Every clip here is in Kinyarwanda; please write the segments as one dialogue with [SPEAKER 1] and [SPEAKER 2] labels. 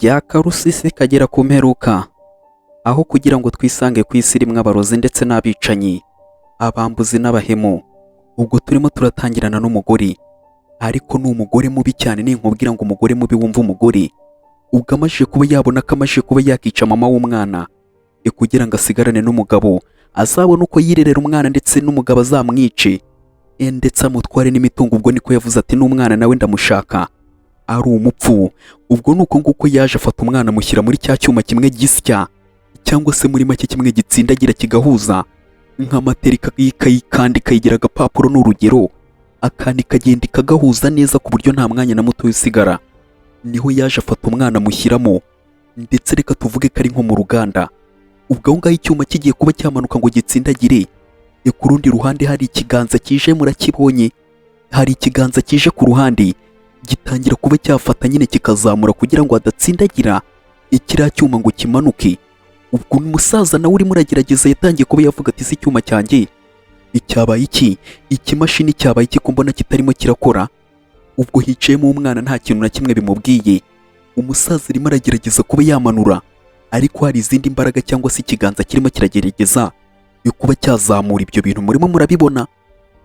[SPEAKER 1] Ryakarusisi kagera ku mperuka, aho kugira ngo twisange ku isi rimwe abarozi ndetse n'abicanyi, abambuzi n'abahemu. Ubwo turimo turatangirana n'umugore, ariko ni umugore mubi cyane. Ninkubwira ngo umugore mubi wumva umugore, ubwo amajije kuba yabona ko amajije kuba yakica mama w'umwana, kugira ngo asigarane n'umugabo, azabona uko yirerera umwana ndetse n'umugabo azamwice, ndetse amutware n'imitungo. Ubwo niko yavuze ati n'umwana nawe ndamushaka, ari umupfu. Ubwo nuko nguko yaje afata umwana amushyira muri cya cyuma kimwe gisya, cyangwa se muri make kimwe gitsindagira kigahuza nk'amaterika y'ikayi kayigira agapapuro n'urugero, akandi kagenda ikagahuza neza ku buryo nta mwanya na muto usigara. Niho yaje afata umwana amushyiramo, ndetse reka tuvuge ko ari nko mu ruganda. Ubwo aho ngaho icyuma kigiye kuba cyamanuka ngo gitsindagire, ku rundi ruhande hari ikiganza kije, murakibonye, hari ikiganza kije ku ruhande gitangira kuba cyafata nyine kikazamura kugira ngo adatsindagira ikiriya cyuma ngo kimanuke. Ubwo umusaza nawe urimo uragerageza yatangiye kuba yavuga ati, si icyuma cyanjye icyabaye iki, ikimashini cyabaye iki ko mbona kitarimo kirakora. Ubwo hicayemo umwana nta kintu na kimwe bimubwiye. Umusaza arimo aragerageza kuba yamanura, ariko hari izindi mbaraga cyangwa se ikiganza kirimo kiragerageza kuba cyazamura ibyo bintu. Murimo murabibona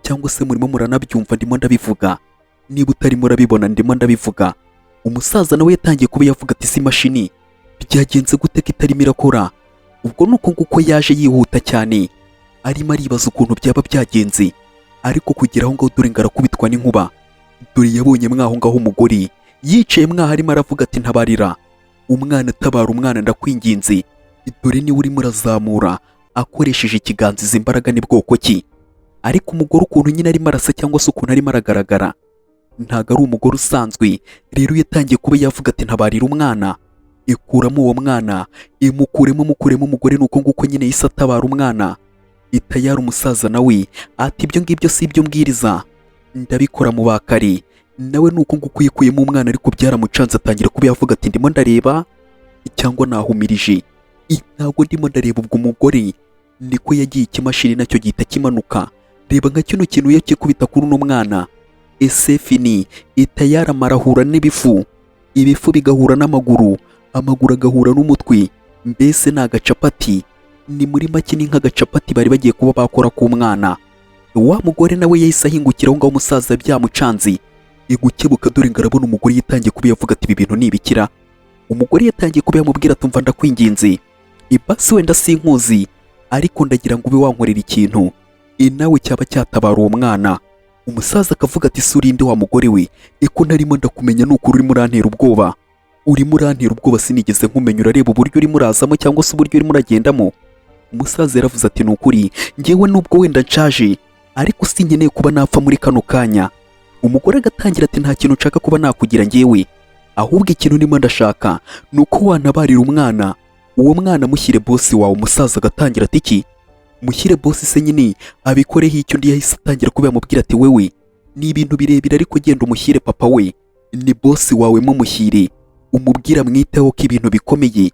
[SPEAKER 1] cyangwa se murimo muranabyumva ndimo ndabivuga? Niba utarimo urabibona ndimo ndabivuga. Umusaza nawe yatangiye kuba yavuga ati, si imashini byagenze gute ko itarimo irakora? Ubwo nuko nguko yaje yihuta cyane, arimo aribaza ukuntu byaba byagenze. Ariko kugira aho ngaho dore ngarakubitwa n'inkuba. Dore yabonye mwaho ngaho umugore yicaye mwaho arimo aravuga ati, ntabarira umwana, tabara umwana ndakwinginze. Dore niwe urimo urazamura akoresheje ikiganza. Izi mbaraga ni bwoko ki? Ariko umugore ukuntu nyine arimo arasa cyangwa se ukuntu arimo aragaragara, ntago ari umugore usanzwe. Rero yatangiye kuba yavuga ati, ntabarira umwana, ikuramo uwo mwana, mukuremo umugore. Nuko nguko nyine yise atabara umwana. Itayari umusaza nawe ati, ibyo ngibyo si ibyo mbwiriza, ndabikora mu bakari. Nawe nuko nguko yikuyemo umwana, ariko byaramucanze atangira kuba yavuga ati, ndimo ndareba cyangwa nahumirije, ntabwo ndimo ndareba. Ubwo umugore niko yagiye ikimashini nacyo gihita kimanuka. Reba nka kino kintu iyo kikubita kuri uno mwana, fini itayari amarahura n'ibifu, ibifu bigahura n'amaguru, amaguru agahura n'umutwe. Mbese ni agacapati. Ni muri make ni nk'agacapati bari bagiye kuba bakora ku mwana. Wa mugore nawe yahise ahingukira aho ngaho umusaza byamucanze, gukebuka. Dore ngarabona umugore yatangiye kuba yavuga ati, ibi bintu ni ibikira? Umugore yatangiye kuba yamubwira ati, umva ndakwinginze, ibasi wenda sinkuzi, ariko ndagira ngo ube wankorera ikintu, nawe cyaba cyatabara uwo mwana. Umusaza akavuga ati, si urinde wa mugore we, eko ntarimo ndakumenya, nukuri urimo urantera ubwoba, urimo urantera ubwoba, sinigeze nkumenya. Urareba uburyo urimo urazamo cyangwa se uburyo urimo uragendamo? Umusaza yaravuze ati, nukuri njyewe nubwo wenda nshaje, ariko sinkeneye kuba napfa muri kano kanya. Umugore agatangira ati, nta kintu nshaka kuba nakugira njyewe, ahubwo ikintu ndimo ndashaka ni uko wanabarira umwana, uwo mwana mushyire bosi wawe. Umusaza agatangira ati, iki mushyire bosi se nyine abikoreho icyo? Undi yahise atangira kuba yamubwira ati, wewe ni ibintu birebire, ariko genda umushyire papa we, ni bosi wawe, mumushyire umubwira mwiteho ko ibintu bikomeye.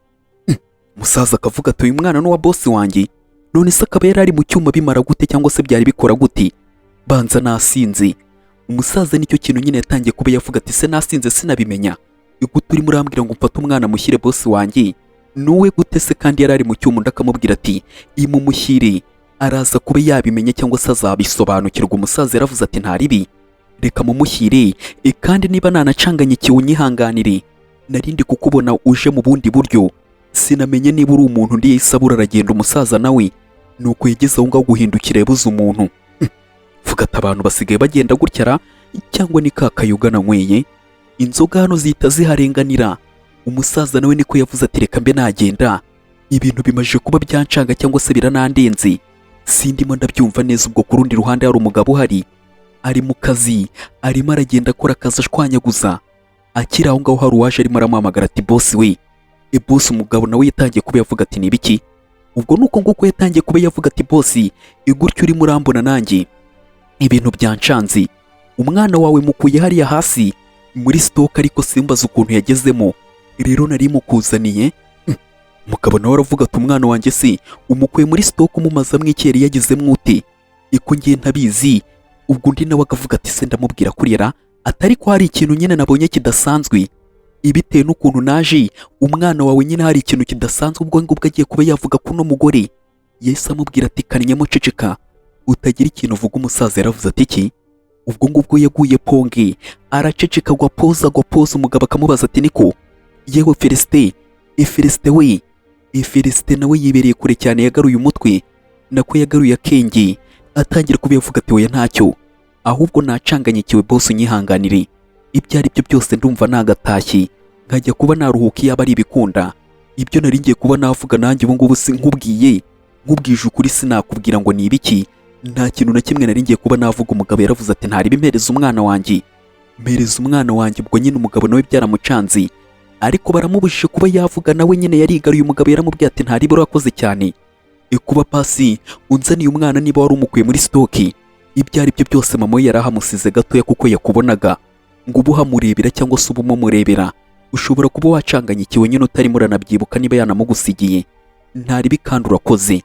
[SPEAKER 1] Umusaza akavuga ati, uyu mwana n'uwa bosi wanjye, none se akaba yari ari mu cyuma bimara gute cyangwa se byari bikora gute? Banza nasinze. Umusaza nicyo kintu nyine yatangiye kuba yavuga ati, se nasinze sinabimenya gute urimo urambwira ngo mfate umwana mushyire bosi wanjye? Nuwe gute se kandi yari ari mu cyuma? Undi akamubwira ati, imumushyire, araza kuba yabimenya cyangwa se azabisobanukirwa. Umusaza yaravuze ati, ntaribi, reka mumushyire, kandi niba nanacanganyikiwe unyihanganire, narindi kukubona uje mu bundi buryo, sinamenye niba uri umuntu. Undi yahise abura aragenda. Umusaza nawe nuko yageze aho ngaho guhindukira yabuze umuntu. Vuga ati, abantu basigaye bagenda gutyara cyangwa ni ka kayuga nanyweye, inzoga hano zihita ziharenganira. Umusaza nawe niko yavuze ati, reka mbe nagenda, ibintu bimaze kuba byancanga cyangwa se biranandenze, sindimo ndabyumva neza. Ubwo ku rundi ruhande hari umugabo uhari, ari mu kazi, arimo aragenda akora akazi ashwanyaguza. Akiri aho ngaho hari uwaje arimo aramuhamagara ati, bosi we, bosi. Umugabo nawe yatangiye kuba yavuga ati, ni ibiki? Ubwo nuko nguko yatangiye kuba yavuga ati, bosi gutyo urimo urambona nanjye ibintu byancanze, umwana wawe mukuye hariya hasi muri stock, ariko simbaza ukuntu yagezemo, rero nari mukuzaniye. Umugabo nawe aravuga ati, umwana wanjye se umukuye muri stock umumazamwo icyeri yagezemo ute? Iko ngiye ntabizi. Ubwo undi nawe akavuga ati, se ndamubwira kurira atari ko hari ikintu nyine nabonye kidasanzwe. ibitewe n'ukuntu naje umwana wawe nyine hari ikintu kidasanzwe ubwo ngubwo agiye kuba yavuga ko uno mugore yahise amubwira ati kanyemo ceceka utagira ikintu uvuga. Umusaza yaravuze ati iki? Ubwo ngubwo yaguye ponge araceceka agwa poza umugabo akamubaza ati niko yewe Felicite we Felicite nawe yibereye kure cyane yagaruye umutwe nako yagaruye akenge atangira kubivuga ati oya ntacyo ahubwo nacanganyikiwe boss unyihanganire ibyo ari byo byose ndumva nagatashye nkajya kuba naruhuka iyo ari ibikunda ibyo nari ngiye kuba navuga nanjye ubu ngubu nkubwije ukuri sinakubwira ngo ni ibiki nta kintu na kimwe nari ngiye kuba navuga. Umugabo yaravuze ati ntari bimpereza umwana wanjye ubwo nyine umugabo nawe byaramucanze ariko baramubujije kuba yavuga nawe nyine yarigaruye. Umugabo yaramubwiye ati ntari burakoze cyane kuba pasi unzaniye umwana niba wari umukuye muri stoki ibyo ari byo byose mama we yarahamusize gatoya kuko yakubonaga ngo ubu hamurebera cyangwa se ubu umurebera ushobora kuba wacanganyikiwe nyine utari muranabyibuka niba yanamugusigiye ntari bikandi urakoze.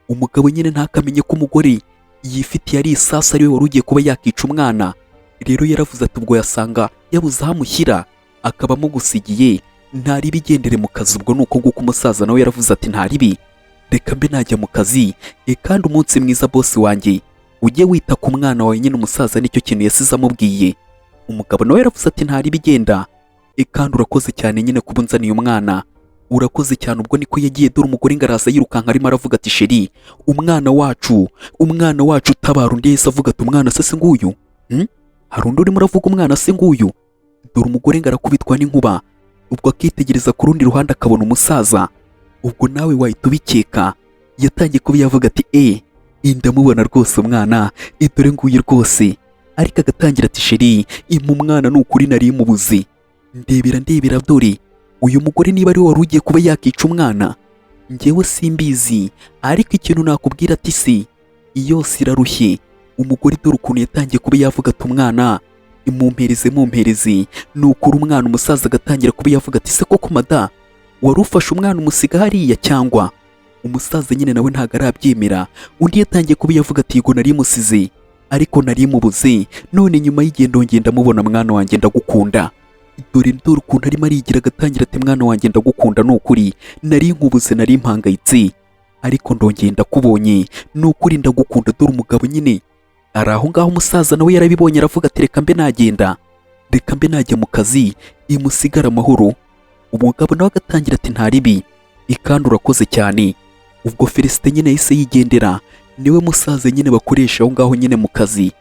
[SPEAKER 1] Umugabo nyine ntakamenye ko umugore yifitiye ari isasa ari we wari ugiye kuba yakica umwana rero yaravuze ati ubwo yasanga yabuze ahamushyira akaba amugusigiye ntari bigendere mu kazi. Ubwo nuko nguko umusaza nawe yaravuze ati ntaribi reka mbe najya mu kazi kandi umunsi mwiza boss wanjye ujye wita ku mwana wawe nyine. Umusaza nicyo kintu yasize amubwiye. Umugabo nawe yaravuze ati ntari bigenda kandi urakoze cyane nyine kuba unzaniye umwana urakoze cyane. Ubwo niko yagiye dore umugore ngaraza yirukanka arimo aravuga ati sheri umwana wacu utabara. Undi yahise avuga ati umwana se nguyu hari undi urimo uravuga umwana se nguyu? Dore umugore ngarakubitwa n'inkuba ubwo akitegereza ku rundi ruhande akabona umusaza. Ubwo nawe wahita ubikeka yatangiye kuba yavuga ati ndamubona rwose umwana dore nguyu rwose ariko agatangira ati sheri mu mwana ni ukuri nari mubuze ndebera dore uyu mugore niba ari we wari ugiye kuba yakica umwana njyewe simbizi ariko ikintu nakubwira ati si yose irarushye. Umugore dore ukuntu yatangiye kuba yavuga ati umwana mumpereze ni ukuri umwana. Umusaza agatangira kuba yavuga ati se koko mada wari ufashe umwana umusiga hariya cyangwa? Umusaza nyine nawe ntago arabyemera. Undi yatangiye kuba yavuga ati yego nari musize ariko nari mubuze none nyuma y'igendo ngenda mubona mwana wanjye ndagukunda. Dore ukuntu arimo arigira agatangira ati mwana wanjye ndagukunda ni ukuri nari nkubuze nari mpangayitse ariko ndongeye ndakubonye ni ukuri ndagukunda. Dore umugabo nyine ari aho ngaho. Umusaza nawe yarabibonye aravuga ati reka mbe najya mu kazi imusigara amahoro. Umugabo nawe agatangira ati ntaribi kandi urakoze cyane. Ubwo Felicite nyine yahise yigendera niwe musaza nyine bakoresha aho ngaho nyine mu kazi.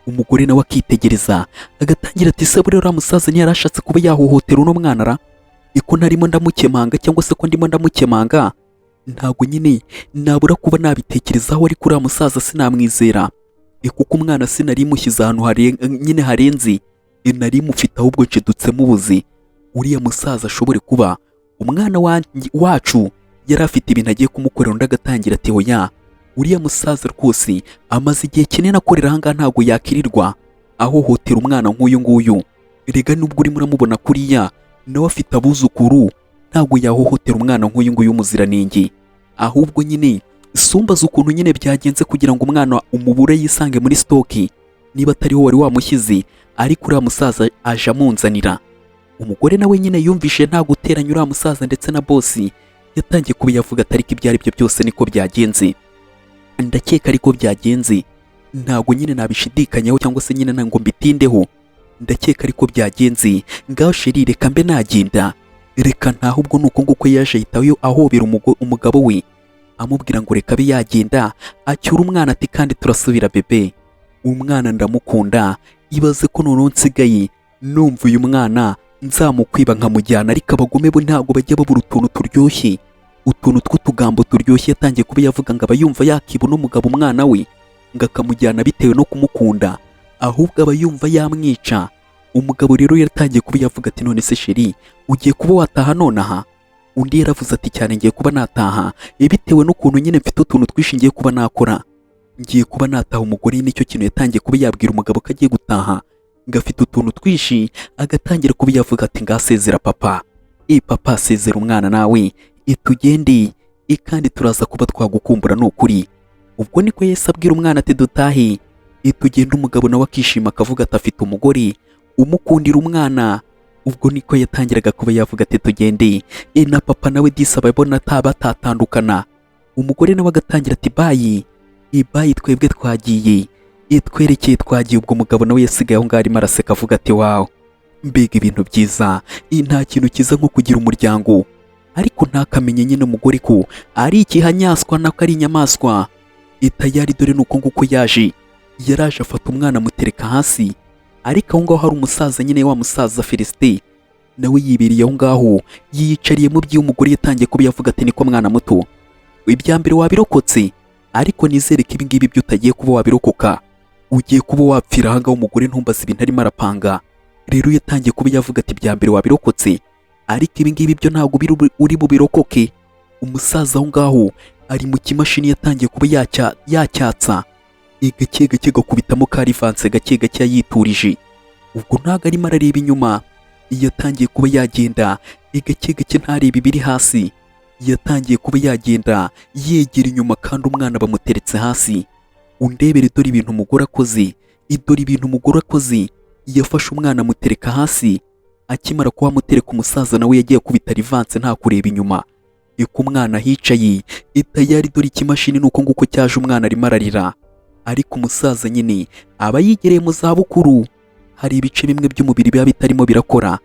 [SPEAKER 1] Umugore nawe akitegereza agatangira ati se buriya uriya musaza ntiyarashatse kuba yahohotera uno mwana ra ko ntarimo ndamukemanga cyangwa se ko ndimo ndamukemanga ntabwo nyine nabura kuba nabitekerezaho ariko uriya musaza sinamwizera kuko umwana sinari mushyize ahantu nyine harenze nari mufite ahubwo nshidutse mubuze. Uriya musaza ashobore kuba umwana wacu yari afite ibintu agiye kumukorera. Undi agatangira ati oya uriya musaza rwose amaze igihe kinini akorera ahangaha ntabwo yakirirwa ahohotera umwana nk'uyu nguyu. Erega nubwo urimo uramubona kuriya nawe afite abuzukuru ntabwo yahohotera umwana nk'uyu nguyu w'umuziranenge. Ahubwo nyine sumbaza ukuntu nyine byagenze kugira ngo umwana umubure yisange muri stoki niba atariho wari wamushyize ariko uriya musaza aje amunzanira. Umugore nawe nyine yumvishe nta guteranya uriya musaza ndetse na bosi yatangiye kuba yavuga ati ariko ibyo ari byo byose niko byagenze ndakeka ariko byagenze ntabwo nyine nabishidikanyaho cyangwa se nyine ngo mbitindeho ndakeka ariko byagenze. Ngaho sheri reka mbe nagenda reka ntaho ubwo nuko nguko yaje yitayo ahobera umugabo we amubwira ngo reka be yagenda acyura umwana ati kandi turasubira bebe umwana ndamukunda ibaze ko noneho nsigaye numva uyu mwana nzamukwiba nkamujyana ariko abagome bo ntabwo bajya babura utuntu turyoshye utuntu tw'utugambo turyoshye. Yatangiye kuba yavuga ngo aba yumva yakiba n'umugabo umwana we ngo akamujyana bitewe no kumukunda ahubwo aba yumva yamwica. Umugabo rero yatangiye kuba yavuga ati none se sheri ugiye kuba wataha nonaha? Undi yaravuze ati cyane ngiye kuba nataha bitewe n'ukuntu nyine mfite utuntu twinshi ngiye kuba nakora ngiye kuba nataha. Umugore nicyo kintu yatangiye kuba yabwira umugabo ko agiye gutaha ngafite utuntu twinshi agatangira kuba yavuga ati ngasezera papa papa sezera umwana nawe tugende kandi turaza kuba twagukumbura n'ukuri. Ubwo niko Yesu abwira umwana ati dutahe tugende. Umugabo nawe akishima akavuga ati afite umugore umukundira umwana ubwo niko yatangiraga kuba yavuga ati tugende. Na papa nawe disaba abona batatandukana. Umugore nawe agatangira ati bayi, bayi twebwe twagiye, twerekeye twagiye. Ubwo umugabo nawe yasigaye aho ngaho arimo araseka avuga ati wawu, mbega ibintu byiza, nta kintu cyiza nko kugira umuryango. Ariko ntakamenye nyine umugore ko ari ikihanyaswa nako ari inyamaswa. Tayari dore nuko nguko yaraje afata umwana amutereka hasi. Ariko aho ngaho hari umusaza nyine, wa musaza Felicite nawe yibiriye aho ngaho yiyicariye mu by'umugore yatangiye kuba yavuga ati niko mwana muto, ibya mbere wabirokotse, ariko nizere ko ibi ngibi byo utagiye kuba wabirokoka, ugiye kuba wapfira aha ngaho. Umugore ntumbaze ibintu arimo arapanga. Rero yatangiye kuba yavuga ati bya mbere wabirokotse, ariko ibi ngibi byo ntabwo uri bubirokoke. Umusaza aho ngaho ari mu kimashini yatangiye kuba yacyatsa, gake gake gakubitamo karivanse gake gake yiturije. Ubwo ntabwo arimo arareba inyuma, yatangiye kuba yagenda gake gake ntarebe ibiri hasi. Yatangiye kuba yagenda yegera inyuma kandi umwana bamuteretse hasi. Undebere dore ibintu umugore akoze, dore ibintu umugore akoze. Yafashe umwana amutereka hasi. Akimara kuba amutereka, umusaza nawe yagiye kubita rivanse nta kureba inyuma. Ku mwana hicaye tayari dore ikimashini nuko nguko cyaje, umwana arimo ararira. Ariko umusaza nyine aba yigereye mu zabukuru, hari ibice bimwe by'umubiri biba bitarimo birakora.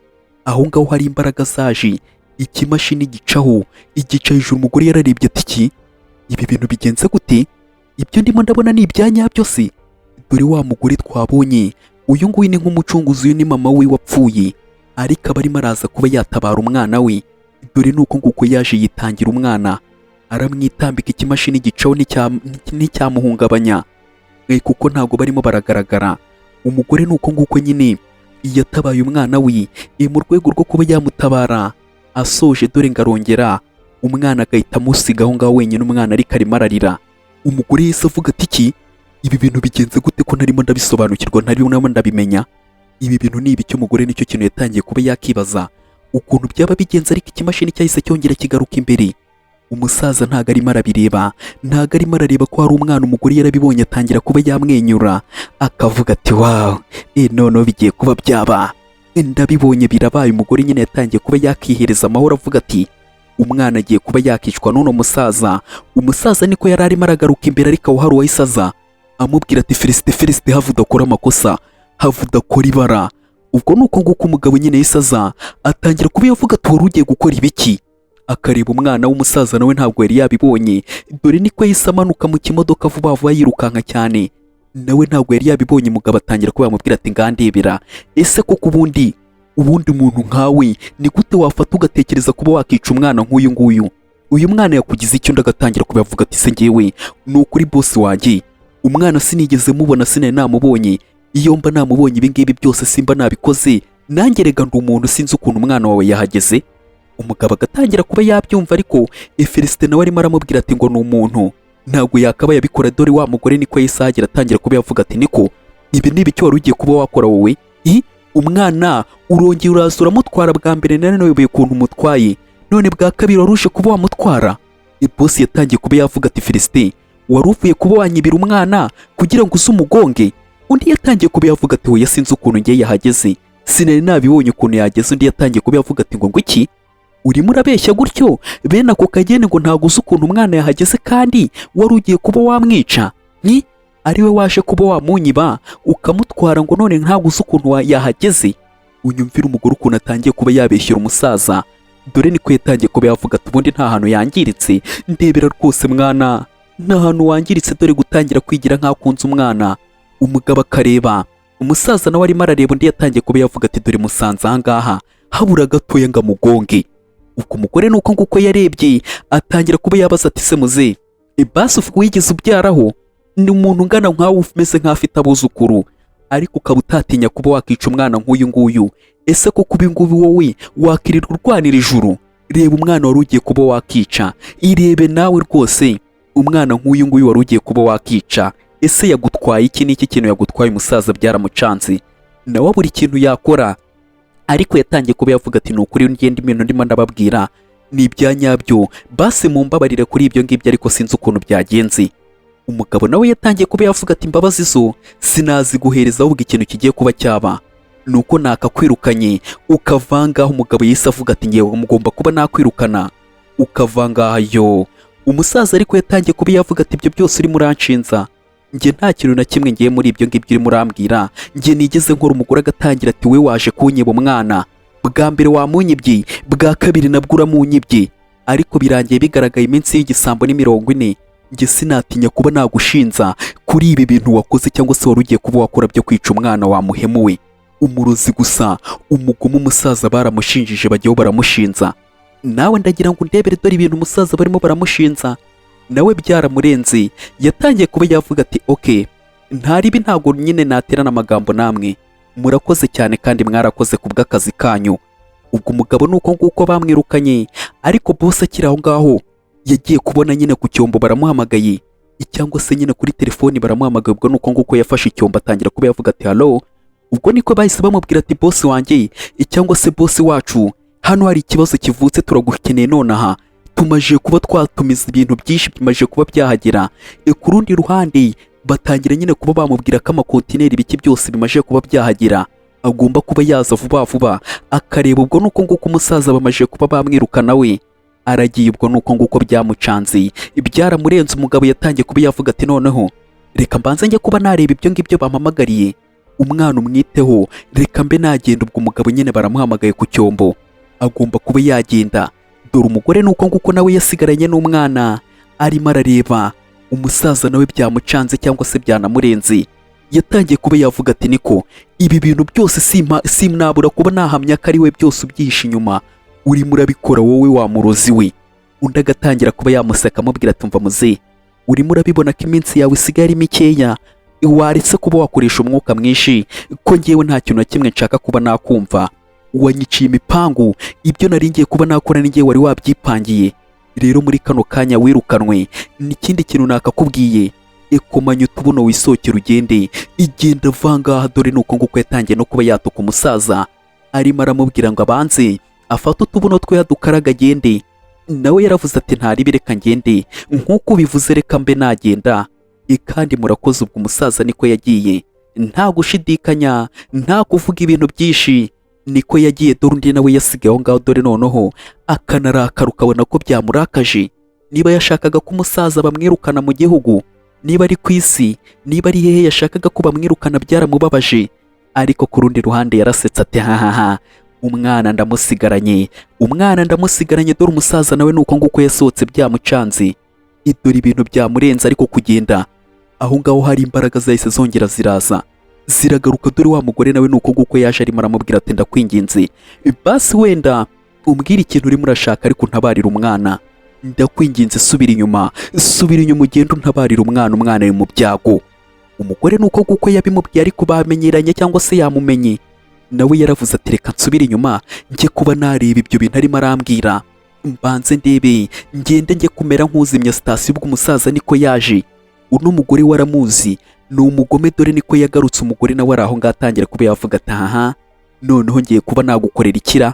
[SPEAKER 1] Aho ngaho hari imbaraga zaje, ikimashini gicaho, igica hejuru. Umugore yararebye ati iki, ibi bintu bigenze gute? Ibyo ndimo ndabona ni ibya nyabyo se? Dore wa mugore twabonye, uyu nguyu ni nk'umucunguzi, uyu ni mama we wapfuye, ariko aba arimo araza kuba yatabara umwana we. Dore nuko nguko yaje yitangira umwana, aramwitambika, ikimashini gicaho n'icyamuhungabanya, kuko ntabwo barimo baragaragara. Umugore nuko nguko nyine yatabaye umwana we mu rwego rwo kuba yamutabara. Asoje dore ngarongera, umwana agahita amusiga aho ngaho wenyine, umwana ariko arimo ararira. Umugore yese avuga ati iki, ibi bintu bigenze gute ko ntarimo ndabisobanukirwa, ntarimo ndabimenya? Ibi bintu ni ibiki? Umugore nicyo kintu yatangiye kuba yakibaza ukuntu byaba bigenze. Ariko ikimashini cyahise cyongera kigaruka imbere. Umusaza ntago arimo arabireba, ntago arimo arareba ko hari umwana. Umugore yarabibonye atangira kuba yamwenyura, akavuga ati wawu, noneho bigiye kuba byaba, ndabibonye birabaye. Umugore nyine yatangiye kuba yakihereza amahoro avuga ati umwana agiye kuba yakicwa n'uno musaza. Umusaza niko yari arimo aragaruka imbere, ariko aho hari uwayisaza amubwira ati Felicite, have udakora amakosa, have udakora ibara. Ubwo nuko nguko umugabo nyine yisaza atangira kuba yavuga ati wari ugiye gukora ibiki? Akareba umwana w'umusaza nawe ntabwo yari yabibonye. Dore niko yahise amanuka mu kimodoka vuba vuba yirukanka cyane, nawe ntabwo yari yabibonye. Umugabo atangira kuba yamubwira ati ngandebera, ese koko ubundi umuntu nkawe ni gute wafata ugatekereza kuba wakica umwana nk'uyu nguyu? Uyu mwana yakugize icyo? Ndagatangira kuba yavuga ati se ngewe ni ukuri boss wanjye, umwana sinigeze mubona, sinari namubonye. Iyo mba namubonye ibi ngibi byose simba nabikoze. Nanjye rega ndi umuntu, sinzi ukuntu umwana wawe yahageze. Umugabo agatangira kuba yabyumva, ariko Felicite nawe arimo aramubwira ati ngo ni umuntu, ntabwo yakaba yabikora. Dore wa mugore niko yisagira atangira kuba yavuga ati niko, ibi ni ibiki wari ugiye kuba wakora wowe? Umwana urongera uraza uramutwara. Bwa mbere nari nayoboye ukuntu umutwaye, none bwa kabiri waruje kuba wamutwara. Boss yatangiye kuba yavuga ati Felicite, wari uvuye kuba wanyibira umwana kugira ngo uze umugonge? Undi yatangiye kuba yavuga ati oya, sinzi ukuntu ngiye yahageze, sinari nabibonye ukuntu yageze. Undi yatangiye kuba yavuga ati ngo iki, urimo urabeshya gutyo? Bene ako kageni ngo ntabwo uzi ukuntu umwana yahageze, kandi wari ugiye kuba wamwica? Ni ariwe waje kuba wamunyiba ukamutwara, ngo none ntabwo uzi ukuntu yahageze? Unyumvira umugore ukuntu atangiye kuba yabeshyira umusaza. Dore niko yatangiye kuba yavuga ati ubundi nta hantu yangiritse, ndebera rwose mwana, nta hantu wangiritse. Dore gutangira kwigira nk'akunze umwana. Umugabo akareba, umusaza nawe arimo arareba. Undi yatangiye kuba yavuga ati dore musanze aha ngaha, habura gatoya ngo amugonge. Ubwo umugore nuko nguko yarebye atangira kuba yabaza ati se muze, basi wigeze ubyaraho? Ni umuntu ungana nkawe umeze nk'afite abuzukuru, ariko ukaba utatinya kuba wakica umwana nk'uyu nguyu? Ese ko kuba ingubi wowe wakirirwa urwanira ijuru? Reba umwana wari ugiye kuba wakica, irebe nawe rwose umwana nk'uyu nguyu wari ugiye kuba wakica. Ese yagutwaye iki? N'iki kintu yagutwaye? Umusaza byaramucanze, nawe buri kintu yakora. Ariko yatangiye kuba yavuga ati ni ukuri ngende ibintu ndimo ndababwira ni ibya nyabyo, basi mumbabarire kuri ibyo ngibyo, ariko sinzi ukuntu byagenze. Umugabo nawe yatangiye kuba yavuga ati imbabazi zo sinazi guhereza, ahubwo ikintu kigiye kuba cyaba nuko nakakwirukanye ukavangaho. Umugabo yise avuga ati ngewe mugomba kuba nakwirukana ukavangayo. Umusaza ariko yatangiye kuba yavuga ati ibyo byose urimo uranshinza, njye nta kintu na kimwe ngiye muri ibyo ngibyo urimo urambwira, njye nigeze nkora. Umugore agatangira ati we waje kunyiba umwana, bwa mbere wamunyibye, bwa kabiri nabwo uramunyibye, ariko birangiye bigaragaye iminsi y'igisambo ni 40. Njye sinatinya kuba nagushinza kuri ibi bintu wakoze cyangwa se wari ugiye kuba wakora byo kwica umwana wamuhemuwe. Umurozi gusa, umugomo umusaza baramushinjije bajyaho baramushinza. Nawe ndagira ngo ndebere dore ibintu umusaza barimo baramushinza. Nawe byaramurenze, yatangiye kuba yavuga ati okay, ntaribi ntago nyine naterana amagambo namwe, murakoze cyane kandi mwarakoze kubw'akazi kanyu. Ubwo umugabo nuko nguko bamwirukanye, ariko boss akiri aho ngaho yagiye kubona nyine ku cyombo baramuhamagaye, cyangwa se nyine kuri telefoni baramuhamagaye. Ubwo nuko nguko yafashe icyombo atangira kuba yavuga ati hello. Ubwo niko bahise bamubwira ati boss wanjye cyangwa se boss wacu, hano hari ikibazo kivutse, turagukeneye nonaha, tumaje kuba twatumiza ibintu byinshi bimaje kuba byahagera. Ku rundi ruhande batangira nyine kuba bamubwira ko amakontineri biki byose bimaje kuba byahagera, agomba kuba yaza vuba vuba akareba. Ubwo nuko nguko umusaza bamaje kuba bamwirukana we aragiye. Ubwo nuko nguko byamucanze, byaramurenze. Umugabo yatangiye kuba yavuga ati noneho reka mbanze njye kuba nareba ibyo ngibyo bampamagariye, umwana umwiteho, reka mbe nagenda. Ubwo umugabo nyine baramuhamagaye ku cyombo, agomba kuba yagenda. Dore umugore nuko nguko nawe yasigaranye n'umwana arimo arareba. Umusaza nawe byamucanze cyangwa se byanamurenze, yatangiye kuba yavuga ati niko ibi bintu byose simnabura kuba nahamya ko ari we byose ubyihishe inyuma, urimo urabikora wowe wa murozi we. Undi agatangira kuba yamuseka amubwira ati mva muze, urimo urabibona ko iminsi yawe isigaye ari mikeya, waretse kuba wakoresha umwuka mwinshi, ko ngewe nta kintu na kimwe nshaka kuba nakumva. Wanyiciye imipangu, ibyo nari ngiye kuba nakora ni ngewe wari wabyipangiye. Rero muri kano kanya wirukanwe, n'ikindi kintu nakakubwiye, ekomanya utubuno wisokera ugende, igenda vangaha. Dore nuko nguko yatangiye no kuba yatuka umusaza, arimo aramubwira ngo abanze afata utubuno twe yadukaraga agende. Nawe yaravuze ati ntaribi reka ngende, nk'uko bivuze reka mbe nagenda. Kandi murakoze. Ubwo umusaza niko yagiye, nta gushidikanya, nta kuvuga ibintu byinshi, niko yagiye. Dore undi nawe yasigaye aho ngaho. Dore noneho akanarakara ukabona ko byamurakaje. Niba yashakaga ko umusaza bamwirukana mu gihugu, niba ari ku isi, niba ari hehe yashakaga ko bamwirukana, byaramubabaje. Ariko ku rundi ruhande yarasetse ati hahaha, umwana ndamusigaranye, umwana ndamusigaranye. Dore umusaza nawe nuko nguko yasohotse byamucanze. Dore ibintu byamurenze, ariko kugenda aho ngaho hari imbaraga zahise zongera ziragaruka. Dore wa mugore nawe nuko nguko yaje arimo aramubwira ati ndakwinginze basi wenda umbwira ikintu urimo urashaka, ariko ntabarira umwana, ndakwinginze subira inyuma ugende untabarira umwana, umwana ari mu byago. Umugore nuko nguko yabimubwiye, ariko bamenyeranye cyangwa se yamumenye. Nawe yaravuze ati reka nsubire inyuma njye kuba nareba ibyo bintu arimo arambwira, mbanze ndebe ngende njye kumera nk'uzimya sitasiyo. Ubwo umusaza niko yaje. Uno mugore waramuzi, ni umugome. Dore niko yagarutse. Umugore nawe ari aho ngaho atangira kuba yavuga ati aha, noneho ngiye kuba nagukorera ikira.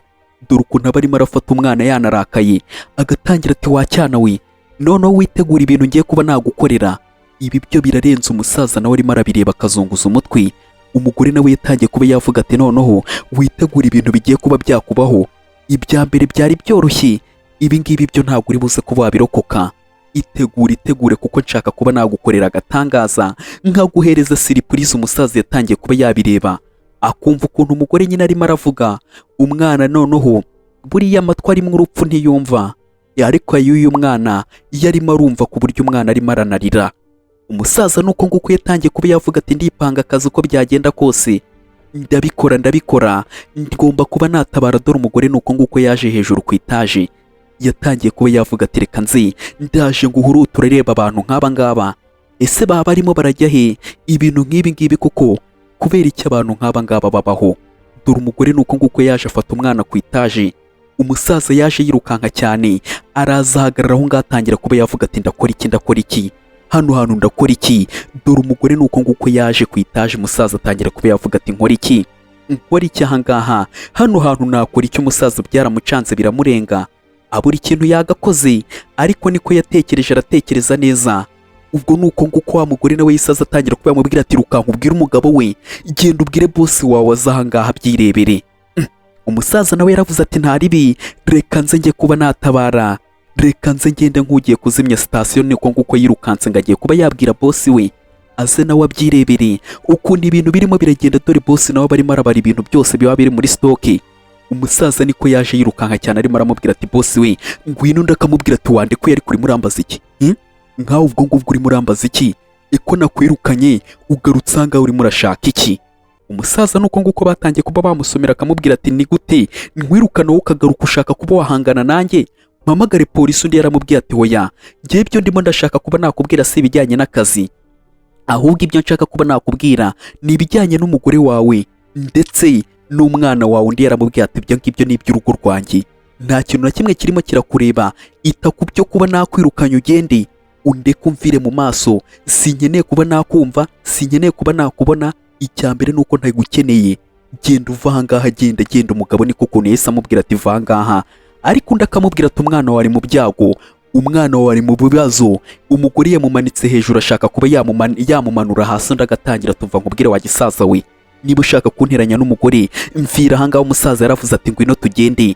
[SPEAKER 1] Dore ukuntu aba arimo arafata umwana yanarakaye, agatangira ati wacyana we, noneho witegura ibintu ngiye kuba nagukorera. Ibi byo birarenze. Umusaza nawe arimo arabireba akazunguza umutwe. Umugore nawe yatangiye kuba yavuga ati noneho witegura ibintu bigiye kuba byakubaho. Ibya mbere byari byoroshye, ibi ngibi byo ntabwo uri buze kuba wabirokoka. Itegure kuko nshaka kuba nagukorera agatangaza, nkaguhereza siripurize. Umusaza yatangiye kuba yabireba, akumva ukuntu umugore nyine arimo aravuga. Umwana noneho buriya amatwi arimo urupfu ntiyumva, ariko ay'uyu mwana yarimo arumva, ku buryo umwana arimo aranarira. Umusaza nuko nguko yatangiye kuba yavuga ati ndipanga akazi uko byagenda kose, ndabikora, ngomba kuba natabara. Dore umugore nuko nguko yaje hejuru ku itaje, yatangiye kuba yavuga ati reka nzi ndaje ngo uhuruture reba abantu nk'aba ngaba, ese baba barimo barajya he? Ibintu nk'ibi ngibi kuko kubera iki abantu nk'aba ngaba babaho? Dore umugore nuko nguko yaje afata umwana ku itaje. Umusaza yaje yirukanka cyane, araza ahagarara aho ngaho atangira kuba yavuga ati ndakora iki hano hantu, ndakora iki? Dore umugore nuko nguko yaje ku itaje. Umusaza atangira kuba yavuga ati nkora iki aha ngaha, hano hantu nakora iki? Umusaza byaramucanze biramurenga, abura ikintu yagakoze. Ariko niko yatekereje, aratekereza neza. ubwo nuko nguko wa mugore nawe yisaza atangira kuba yamubwira ati rukanka ubwire umugabo we, genda ubwire boss wawe azahangaha byirebere. Umusaza nawe yaravuze ati ntaribi, reka nze njye kuba natabara, reka nze ngende nk'ugiye kuzimya sitasiyo. Niko nguko yirukanse ngo agiye kuba yabwira boss we aze nawe abyirebere ukuntu ibintu birimo biragenda, dore boss nawe barimo arabara ibintu byose biba biri muri stoke. Umusaza niko yaje yirukanka cyane arimo aramubwira ati boss we ngwino, ndakamubwira ati wandekuye ariko urimo urambaza iki? Nkawe ubwo ngubwo urimo urambaza iki? Eko nakwirukanye ugarutse ahangaha urimo urashaka iki? Umusaza nuko nguko batangiye kuba bamusomera akamubwira ati ni gute nkwirukana wowe ukagaruka ushaka kuba wahangana nanjye? Mpamagare polisi. Undi yaramubwiye ati oya, njye ibyo ndimo ndashaka kuba nakubwira si ibijyanye n'akazi, ahubwo ibyo nshaka kuba nakubwira ni ibijyanye n'umugore wawe ndetse n'umwana wawe. Undi yaramubwiye ati ibyo ngibyo ni iby'urugo rwanjye, nta kintu na kimwe kirimo kirakureba, ita ku byo kuba nakwirukanye ugende undeke umvire mu maso. Sinkeneye kuba nakumva, sinkeneye kuba nakubona, icya mbere nuko ntigukeneye, genda uva ahangaha, genda. Umugabo niko ukuntu yahise amubwira ati va ahangaha. Ariko undi akamubwira ati umwana wawe ari mu byago, umwana wawe ari mu bibazo. Umugore yamumanitse hejuru ashaka kuba yamumanura hasi. Undi agatangira tuva nkubwire wa gisaza we, niba ushaka kunteranya n'umugore mvira ahangaha. Umusaza yaravuze ati ngwino tugende,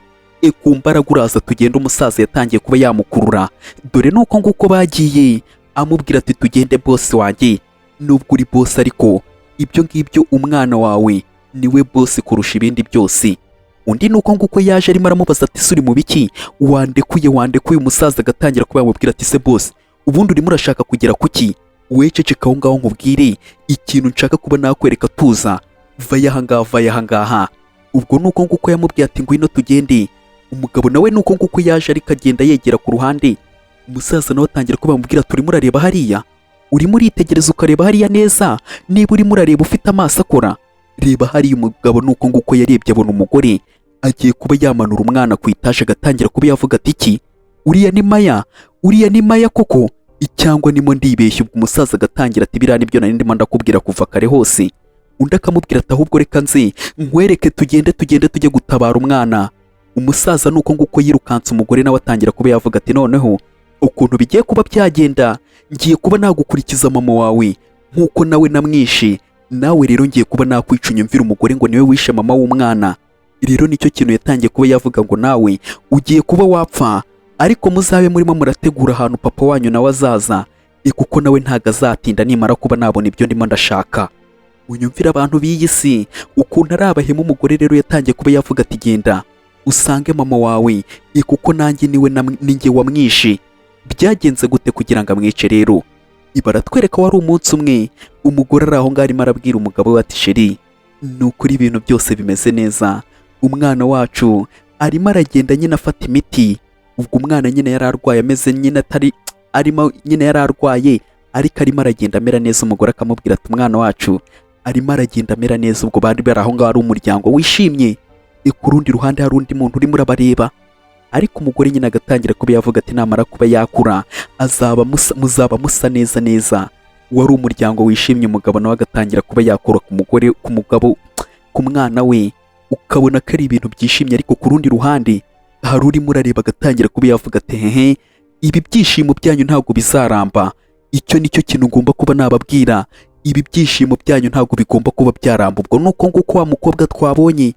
[SPEAKER 1] ku mbaraga uraza tugende. Umusaza yatangiye kuba yamukurura, dore nuko nguko bagiye amubwira ati tugende boss wanjye, nubwo uri boss ariko ibyo ngibyo umwana wawe niwe boss kurusha ibindi byose. Undi nuko nguko yaje arimo aramubaza ati suri mu biki, wandekuye. Umusaza agatangira kuba yamubwira ati se boss ubundi urimo urashaka kugera kuki? Wececeka aho ngaho nkubwire ikintu nshaka kuba nakwereka, tuza vaye ahangaha. Ubwo nuko nguko yamubwiye ati ngwino tugende. Umugabo nawe nuko nguko yaje ariko agenda yegera ku ruhande. Umusaza nawe atangira kuba yamubwira ati urimo urareba hariya, urimo uritegereza ukareba hariya neza, niba urimo urareba ufite amaso akora, reba hariya. Umugabo nuko nguko yarebye abona umugore agiye kuba yamanura umwana ku itaje, agatangira kuba yavuga ati iki? Uriya ni Maya koko, cyangwa nimo ndibeshye? Ubwo umusaza agatangira ati biriya nibyo nari ndimo ndakubwira kuva kare hose. Undi akamubwira ati ahubwo reka nze nkwereke, tugende tujye gutabara umwana. Umusaza nuko nguko yirukanse. Umugore nawe atangira kuba yavuga ati noneho ukuntu bigiye kuba byagenda, ngiye kuba nagukurikiza mama wawe nkuko nawe namwishe, nawe rero ngiye kuba nakwica unyumvira umugore ngo niwe wishe mama w'umwana. Rero nicyo kintu yatangiye kuba yavuga ngo nawe ugiye kuba wapfa, ariko muzabe murimo murategura ahantu papa wanyu nawe azaza, kuko nawe ntago azatinda nimara kuba nabona ibyo ndimo ndashaka. Unyumvira abantu b'iyi si ukuntu ari abahemu. Umugore rero yatangiye kuba yavuga ati genda usange mama wawe, kuko nanjye ninjye wamwishe. Byagenze gute kugira ngo amwice? Rero baratwereka wari umunsi umwe umugore ari aho ngaho arimo arabwira umugabo we ati sheri, ni ukuri ibintu byose bimeze neza, umwana wacu arimo aragenda nyine afata imiti. Ubwo umwana nyine yari arwaye, ameze nyine yari arwaye ariko arimo aragenda amera neza. Umugore akamubwira ati umwana wacu arimo aragenda amera neza. Ubwo bari bari aho ngaho ari umuryango wishimye, ku rundi ruhande hari undi muntu urimo urabareba. Ariko umugore nyine agatangira kuba yavuga ati namara kuba yakura muzaba musa neza. Wari umuryango wishimye. Umugabo nawe agatangira kuba yakura ku mwana we, ukabona ko ari ibintu byishimye. Ariko ku rundi ruhande hari urimo urareba agatangira kuba yavuga ati hehe, ibi byishimo byanyu ntabwo bizaramba. Icyo nicyo kintu ngomba kuba nababwira, ibi byishimo byanyu ntabwo bigomba kuba byaramba. Ubwo nuko nguko wa mukobwa twabonye,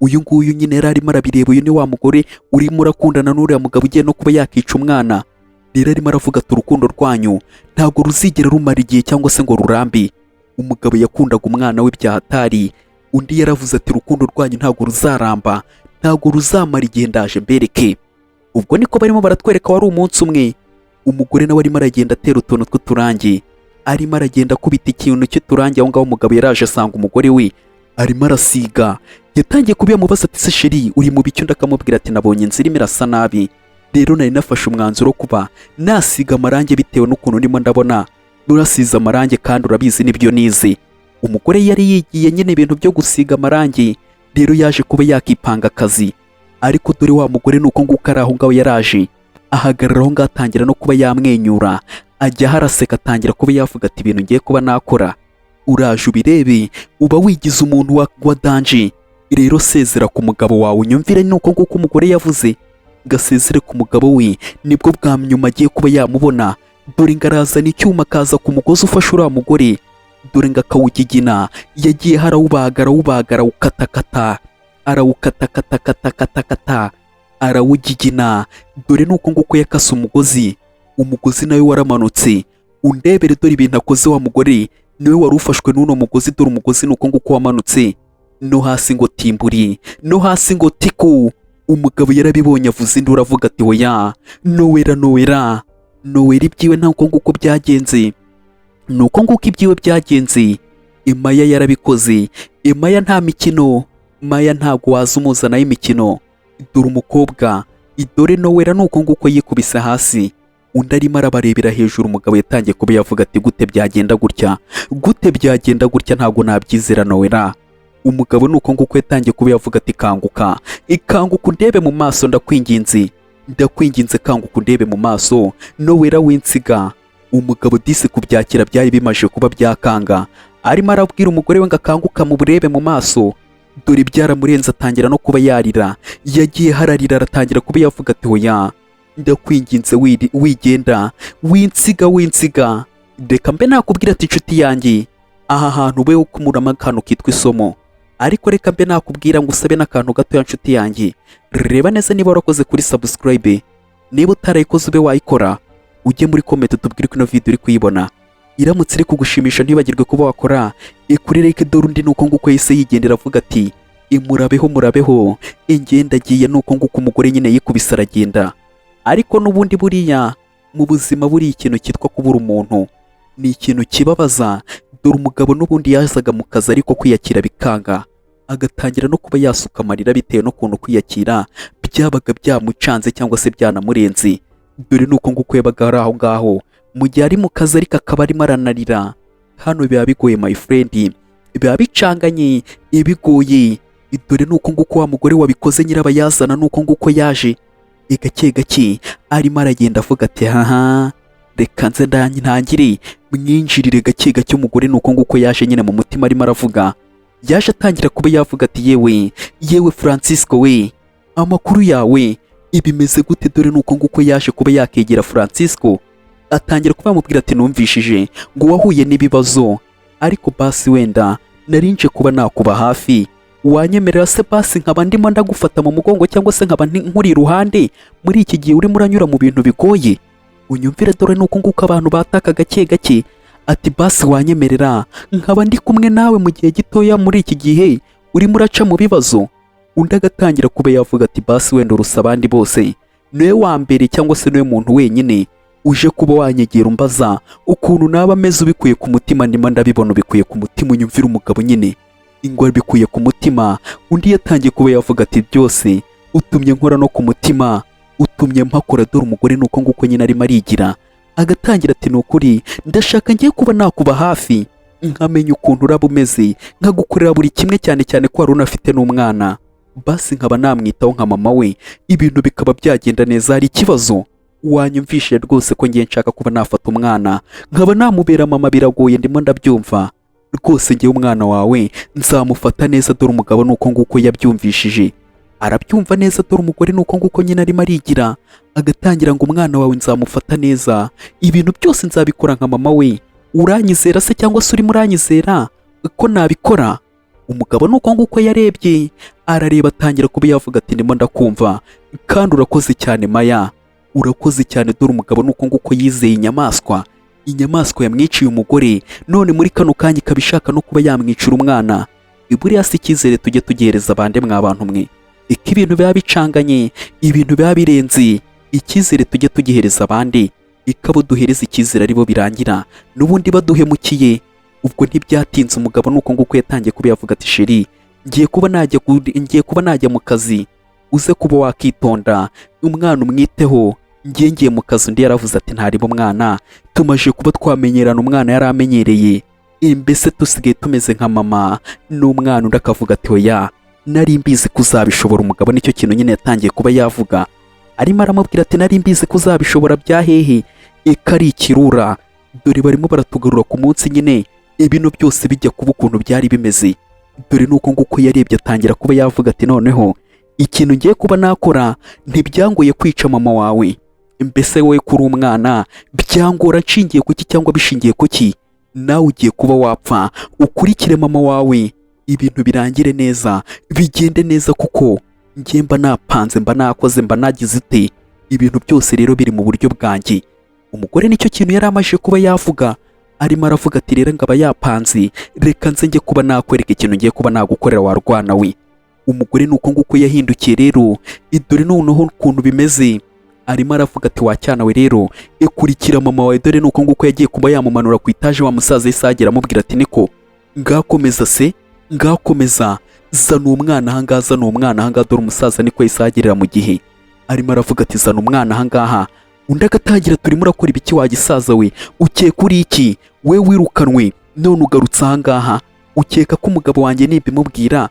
[SPEAKER 1] uyu nguyu nyine yari arimo arabireba. Uyu ni wa mugore urimo urakundana n'uriya mugabo ugiye no kuba yakica umwana. Rero arimo aravuga ati urukundo rwanyu ntabwo ruzigera rumara igihe cyangwa se ngo rurambe. Umugabo yakundaga umwana we byahatari. Undi yaravuze ati urukundo rwanyu ntabwo ruzaramba, ntabwo ruzamara igihe, ndaje mbereke. Ubwo niko barimo baratwereka wari umunsi umwe umugore nawe arimo aragenda atera utuntu tw'uturangi, arimo aragenda akubita ikintu cy'uturangi. Aho ngaho umugabo yaraje asanga umugore we arimo arasiga. Yatangiye kuba yamubaza ati se sheri uri mu bicyo? Ndakamubwira ati nabonye inzu irimo irasa nabi, rero nari nafashe umwanzuro kuba nasiga amarangi bitewe n'ukuntu ndimo ndabona nurasize amarangi kandi urabizi nibyo nize. Umugore yari yigiye nyine ibintu byo gusiga amarangi, rero yaje kuba yakipanga akazi. Ariko dore wa mugore nuko nguko ari aho ngaho yaraje ahagarara aho ngaho atangira no kuba yamwenyura, ajya haraseka atangira kuba yavuga ati ibintu ngiye kuba nakora uraje ubirebe, uba wigize umuntu wa danje. Rero sezera ku mugabo wawe unyumvire. Nuko nguko umugore yavuze gasezere ku mugabo we. Nibwo bwa nyuma agiye kuba yamubona dore ngo arazana icyuma akaza ku mugozi ufashe uriya mugore, dore ngo akawugigina, yagiye arawubaga arawukatakata, arawukatakatakatakata, arawugigina, dore nuko nguko yakase umugozi nawe waramanutse. Undebere dore ibintu akoze wa mugore, niwe wari ufashwe n'uno mugozi, dore umugozi nuko nguko wamanutse, no hasi ngo timburi, no hasi ngo tiku. Umugabo yarabibonye avuze induru avuga ati oya, nowera ibyiwe nta nguko byagenze, nuko nguko ibyiwe byagenze. Maya yarabikoze, Maya nta mikino, Maya ntabwo waza umuzanaho imikino. Dore umukobwa, idore nowera nuko nguko yikubise hasi. Undi arimo arabarebera hejuru. Umugabo yatangiye kuba yavuga ati gute byagenda gutya, ntabwo nabyizera nowera. Umugabo nuko nguko yatangiye kuba yavuga ati kanguka undebe mu maso, ndakwinginze kanguka undebe mu maso, nowera winsiga. Umugabo disi kubyakira byari bimaje kuba byakanga, arimo arabwira umugore we ngo akanguka mu burebe mu maso. Dore byaramurenze atangira no kuba yarira, yagiye hararira aratangira kuba yavuga ati oya, ndakwinginze wigenda, winsiga, reka mbe nakubwira ati inshuti yanjye, aha hantu we ukumuramo akantu kitwa isomo, ariko reka mbe nakubwira ngo usabe n'akantu gato ya nshuti yanjye. Reba neza niba warakoze kuri subscribe, niba utarayikoze ube wayikora, ujye muri comment utubwire ko ino video uri kuyibona iramutse iri kugushimisha, ntibagirwe kuba wakora kuri like. Dore undi nuko nguko yise yigendera avuga ati murabeho, ingenda agiye. Nuko nguko umugore nyine yikubise aragenda. Ariko n'ubundi buriya mu buzima buri ikintu cyitwa kubura umuntu ni ikintu kibabaza. Dore umugabo n'ubundi yazaga mu kazi ariko kwiyakira bikanga, agatangira no kuba yasuka amarira bitewe no kuntu kwiyakira byabaga byamucanze cyangwa se byanamurenze. Dore nuko nguko yabaga ari aho ngaho mu gihe ari mu kazi ariko akaba arimo aranarira. Hano biba bigoye my friend, biba bicanganye, ibigoye. Dore nuko nguko wa mugore wabikoze nyirabayazana nuko nguko yaje gake arimo aragenda avuga ati haha, reka nze ntangire mwinjirire gake. Umugore nuko nguko yaje nyine mu mutima arimo aravuga, yaje atangira kuba yavuga ati yewe Francisco we, amakuru yawe ibimeze gute? Dore nuko nguko yaje kuba yakegera Francisco, atangira kuba yamubwira ati numvishije ngo wahuye n'ibibazo, ariko basi wenda narinje kuba nakuba hafi, wanyemerera se basi nkaba ndimo ndagufata mu mugongo cyangwa se nkaba nkuri iruhande muri iki gihe urimo uranyura mu bintu bigoye, unyumvire. Dore nuko nguko abantu bataka gake ati basi wanyemerera nkaba ndi kumwe nawe mu gihe gitoya muri iki gihe urimo uraca mu bibazo. Undi agatangira kuba yavuga ati basi wenda urusa abandi bose, niwe wa mbere cyangwa se niwe muntu wenyine uje kuba wanyegera umbaza ukuntu naba ameze ubikuye ku mutima. Ndimo ndabibona ubikuye ku mutima, unyumvire umugabo nyine ingwa bikuye ku mutima. Undi yatangiye kuba yavuga ati byose utumye nkora no ku mutima, utumye mpakora. Dore umugore nuko nguko nyine arimo arigira, agatangira ati nukuri ndashaka ngiye kuba nakuba hafi, nkamenya ukuntu uraba umeze, nkagukorera buri kimwe, cyane ko wari unafite n'umwana, basi nkaba namwitaho nka mama we, ibintu bikaba byagenda neza. Hari ikibazo wanyumvishije rwose ko ngiye nshaka kuba nafata umwana nkaba namubera mama, biragoye, ndimo ndabyumva rwose, ngiye umwana wawe nzamufata neza. Dore umugabo nuko nguko yabyumvishije, arabyumva neza. Dore umugore nuko nguko nyine arimo arigira, agatangira ngo umwana wawe nzamufata neza, ibintu byose nzabikora nka mama we, uranyizera se cyangwa se urimo uranyizera ko nabikora? Umugabo nuko nguko yarebye, arareba atangira kuba yavuga ati ndimo ndakumva kandi urakoze cyane Maya, urakoze cyane. Dore umugabo nuko nguko yizeye inyamaswa yamwiciye umugore, none muri kano kanya ikaba ishaka no kuba yamwicira umwana. Buriya si icyizere tujye tugihereza abandi mwabantu mwe, iki ibintu biba bicanganye, ibintu biba birenze. Icyizere tujye tugihereza abandi, ikabo duhereza icyizere aribo birangira n'ubundi baduhemukiye. Ubwo ntibyatinze umugabo nuko nguko yatangiye kuba yavuga ati sheri, ngiye kuba najya mu kazi, uze kuba wakitonda, umwana umwiteho, ngiye mu kazi. Undi yaravuze ati ntari mu mwana, tumaje kuba twamenyerana, umwana yari amenyereye, mbese tusigaye tumeze nka mama n'umwana. Undi akavuga ati oya, nari mbizi kuzabishobora. Umugabo nicyo kintu nyine yatangiye kuba yavuga, arimo aramubwira ati nari mbizi kuzabishobora bya hehe, ari ikirura. Dore barimo baratugarura ku munsi nyine ibintu byose bijya kuba ukuntu byari bimeze. Dore nuko nguko yarebye atangira kuba yavuga ati noneho ikintu ngiye kuba nakora ntibyangoye kwica mama wawe, mbese wowe kuri umwana byangora nshingiye kuki cyangwa bishingiye kuki? Nawe ugiye kuba wapfa, ukurikire mama wawe, ibintu birangire neza, bigende neza, kuko njye mba napanze, mba nakoze, mba nagize ite, ibintu byose rero biri mu buryo bwanjye. Umugore nicyo kintu yari amajije kuba yavuga, arimo aravuga ati rero ngaba yapanze, reka nze njye kuba nakwereka ikintu ngiye kuba nagukorera wa rwana we. Umugore nuko nguko yahindukiye rero, dore noneho ukuntu bimeze, arimo aravuga ati wacyana we rero ikurikira mama wawe, dore nuko nguko yagiye kuba yamumanura ku itaje wa musaza yisagera amubwira ati niko ngakomeza se, ngakomeza zana umwana ahangaha, zana umwana ahangaha, dore umusaza niko yisagirira mu gihe arimo aravuga ati zana umwana ahangaha. Undi agatangira turimo urakora ibiki wa gisaza we, ukeka uri iki, we wirukanwe none ugarutse ahangaha, ukeka ko umugabo wanjye nibimubwira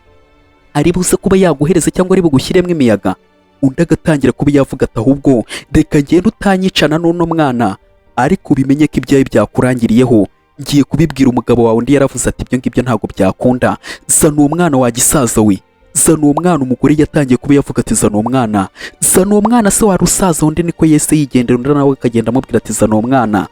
[SPEAKER 1] ari buze kuba yaguhereza cyangwa ari bugushyiremo imiyaga? Undi agatangira kuba yavuga ati ahubwo reka ngende utanyicana n'uno mwana, ariko ubimenye ko ibyawe byakurangiriyeho, ngiye kubibwira umugabo wawe. Undi yaravuze ati ibyo ngibyo ntabwo byakunda, zana uwo mwana wa gisaza we, zana uwo mwana. Umugore yatangiye kuba yavuga ati zana uwo mwana, zana uwo mwana se wa rusaza. Undi niko yese yigendera, undi nawe akagenda amubwira ati zana uwo mwana.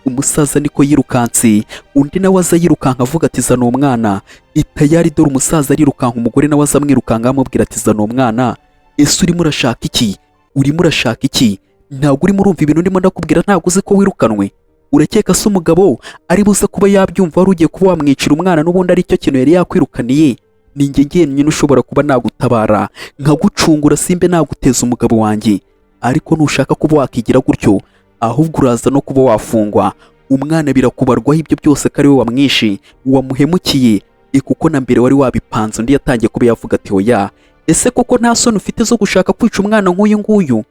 [SPEAKER 1] Umusaza niko yirukanse, undi nawe aza yirukanka avuga ati zana uwo mwana. Itayari dore umusaza arirukanka, umugore nawe aza amwirukanka amubwira ati zana uwo mwana. Ese urimo urashaka iki? Urimo urashaka iki? Ntabwo urimo urumva ibintu ndimo ndakubwira? Ntabwo uzi ko wirukanwe? Urakeka se umugabo ari buze kuba yabyumva wari ugiye kuba wamwicira umwana n'ubundi ari cyo kintu yari yakwirukaniye? Ni njye njyenyine ushobora kuba nagutabara nkagucungura, simbe naguteza umugabo wanjye. Ariko nushaka kuba wakigira gutyo, ahubwo uraza no kuba wafungwa. Umwana birakubarwaho ibyo byose ko ari we wamwishe, wamuhemukiye, kuko na mbere wari wabipanze. Undi yatangiye kuba yavuga ati oya, ese koko nta soni ufite zo gushaka kwica umwana nk'uyu nguyu?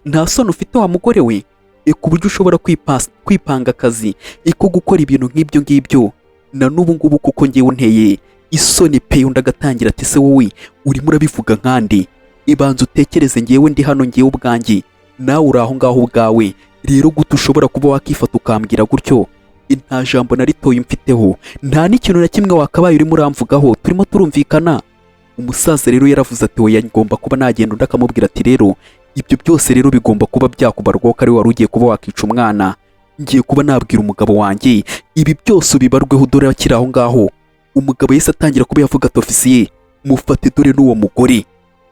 [SPEAKER 1] Nta soni ufite wa mugore we, ku buryo ushobora kwipanga akazi ko gukora ibintu nk'ibyo ngibyo? Na n'ubu ngubu kuko ngewe unteye isoni pe. Undi agatangira ati se wowe urimo urabivuga nkandi? Ibanza utekereze, ngewe ndi hano ngewe ubwanjye, nawe uri aho ngaho ubwawe. Rero gute ushobora kuba wakifata ukambwira gutyo? Nta jambo na ritoya mfiteho, nta n'ikintu na kimwe wakabaye urimo uramvugaho, turimo turumvikana. Umusaza rero yaravuze ati oya, ngomba kuba nagenda. Undi akamubwira ati rero ibyo byose rero bigomba kuba byakubarwaho ko ari wari ugiye kuba wakica umwana. Ngiye kuba nabwira umugabo wanjye ibi byose ubibarweho, dore akiri aho ngaho. Umugabo yese atangira kuba yavuga ati ofisiye mufate, dore n'uwo mugore.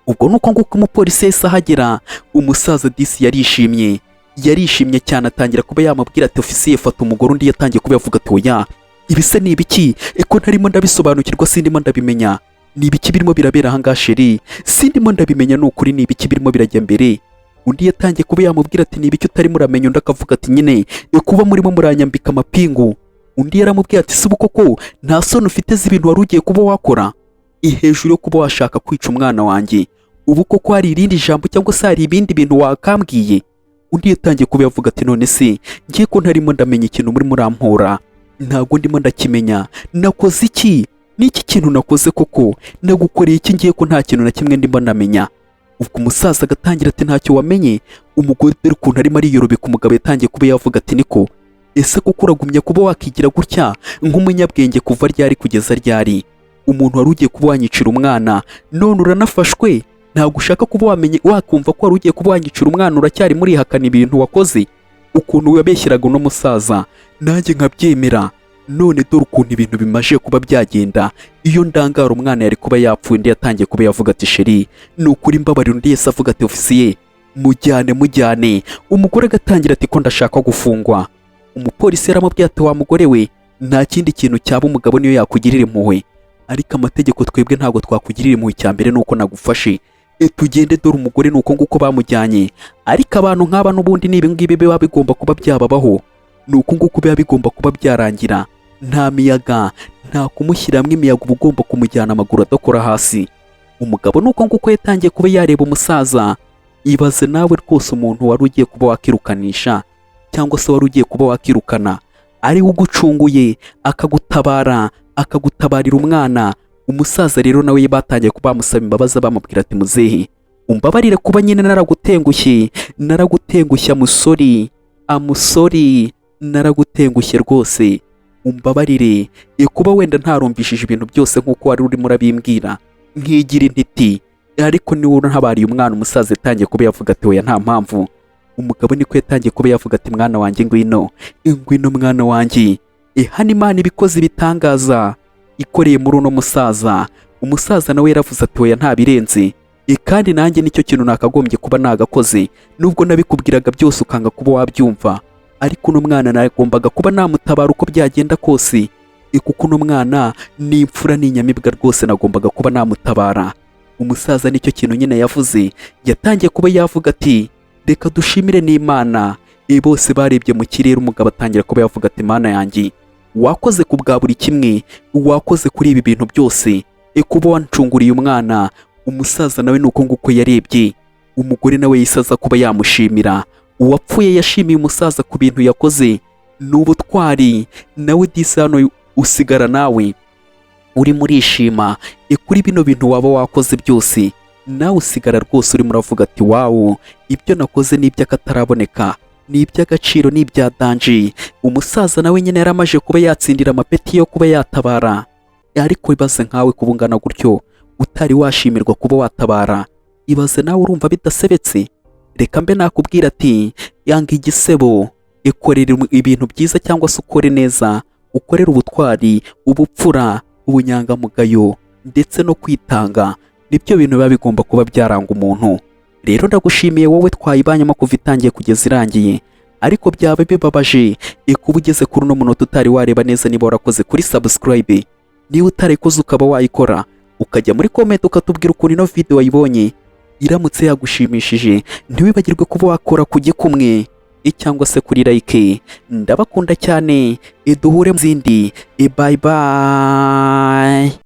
[SPEAKER 1] Ubwo nuko nguko umupolisi yese ahagera, umusaza disi yarishimye cyane, atangira kuba yamubwira ati ofisiye fata umugore. Undi yatangiye kuba yavuga ati oya, ibise ni ibiki? Eko ntarimo ndabisobanukirwa, sindimo ndabimenya. Ni ibiki birimo birabera ahangaha sheri? Sindimo ndabimenya, ni ukuri. Ni ibiki birimo birajya mbere? Undi yatangiye kuba yamubwira ati ni ibiki utarimo uramenya? Undi akavuga ati nyine kuba murimo muranyambika amapingu. Undi yaramubwiye ati si koko nta soni ufite z'ibintu wari ugiye kuba wakora hejuru yo kuba washaka kwica umwana wanjye? Ubu koko hari irindi jambo cyangwa se hari ibindi bintu wakambwiye? Undi yatangiye kuba yavuga ati none se ngiye ko ntarimo ndamenya ikintu muri murampora, ntabwo ndimo ndakimenya. Nakoze iki? Niki kintu nakoze koko? Nagukoreye iki ngiye ko nta kintu na kimwe ndimo ndamenya? Ubwo umusaza agatangira ati ntacyo wamenye. Umugore dore ukuntu arimo ariyorobeka, umugabo yatangiye kuba yavuga ati niko ese koko uragumya kuba wakigira gutya nk'umunyabwenge kuva ryari kugeza ryari? Umuntu wari ugiye kuba wanyicira umwana none uranafashwe, ntabwo ushaka kuba wamenye wakumva ko wari ugiye kuba wanyicira umwana, uracyari murihakana ibintu wakoze. Ukuntu wabeshyiraga uno musaza nanjye nkabyemera, none dore ukuntu ibintu bimaje kuba byagenda. Iyo ndangara umwana yari kuba yapfuye. Undi yatangiye kuba yavuga ati sheri ni ukuri mbabarira. Undi yese avuga ati ofisiye mujyane. Umugore agatangira ati ko ndashaka gufungwa. Umupolisi yaramubwiye ati wa mugore we, nta kindi kintu cyaba umugabo niyo yakugirira impuhwe, ariko amategeko twebwe ntabwo twakugirira impuhwe. Cya mbere nuko nagufashe, tugende. Dore umugore nuko nguko bamujyanye, ariko abantu nk'aba n'ubundi nibi ngibi biba bigomba kuba byababaho, nuko nguko biba bigomba kuba byarangira. Nta miyaga, nta kumushyiramo imiyaga, uba ugomba kumujyana amaguru adakora hasi. Umugabo nuko nguko yatangiye kuba yareba umusaza. Ibaze nawe rwose umuntu wari ugiye kuba wakirukanisha cyangwa se wari ugiye kuba wakirukana, ari we ugucunguye akagutabarira umwana. Umusaza rero nawe batangiye kuba bamusaba imbabazi, bamubwira ati muzehe umbabarire kuba nyine naragutengushye amusori, naragutengushye rwose, umbabarire kuba wenda ntarumvishije ibintu byose nk'uko wari urimo urabimbwira, nkigira intiti, ariko niwe ntabariye umwana. Umusaza yatangiye kuba yavuga ati oya nta mpamvu, umugabo niko yatangiye kuba yavuga ati mwana wanjye ngwino, ngwino mwana wanjye. Hano Imana ibikoze ibitangaza ikoreye muri uno musaza. Umusaza nawe yaravuze ati oya nta birenze. Kandi nanjye nicyo kintu nakagombye kuba nagakoze, nubwo nabikubwiraga byose ukanga kuba wabyumva, ariko uno mwana nagombaga kuba namutabara uko byagenda kose, kuko uno mwana ni imfura n'inyamibwa rwose, nagombaga kuba namutabara. Umusaza nicyo kintu nyine yavuze, yatangiye kuba yavuga ati reka dushimire n'Imana. Bose barebye mu kirere, umugabo atangira kuba yavuga ati mana yanjye wakoze ku bwa buri kimwe, wakoze kuri ibi bintu byose, kuba wancunguriye umwana. Umusaza nawe nuko nguko yarebye, umugore nawe yisaza kuba yamushimira. Uwapfuye yashimiye umusaza ku bintu yakoze, n'ubutwari. Nawe disi hano usigara nawe urimo urishima kuri bino bintu waba wakoze byose, nawe usigara rwose urimo uravuga ati wawu, ibyo nakoze ni iby'akataraboneka, ni iby'agaciro, ni ibya danje. Umusaza nawe nyine yaramaje kuba yatsindira amapeti yo kuba yatabara, ariko ibaze nkawe kuba ungana gutyo utari washimirwa kuba watabara, ibaze nawe urumva bidasebetse. Reka mbe nakubwira ati yanga igisebo, ikorera ibintu byiza cyangwa se ukore neza, ukorera ubutwari, ubupfura, ubunyangamugayo ndetse no kwitanga, nibyo bintu biba bigomba kuba byaranga umuntu. Rero ndagushimiye wowe twayibanyemo kuva itangiye kugeza irangiye, ariko byaba bibabaje kuba ugeze kuri uno munota utari wareba neza niba warakoze kuri subscribe. Niba utarayikoze ukaba wayikora, ukajya muri comment ukatubwira ukuntu ino video wayibonye. Iramutse yagushimishije ntiwibagirwe kuba wakora ku gikumwe cyangwa se kuri like. Ndabakunda cyane, duhure mu zindi. Bye bye.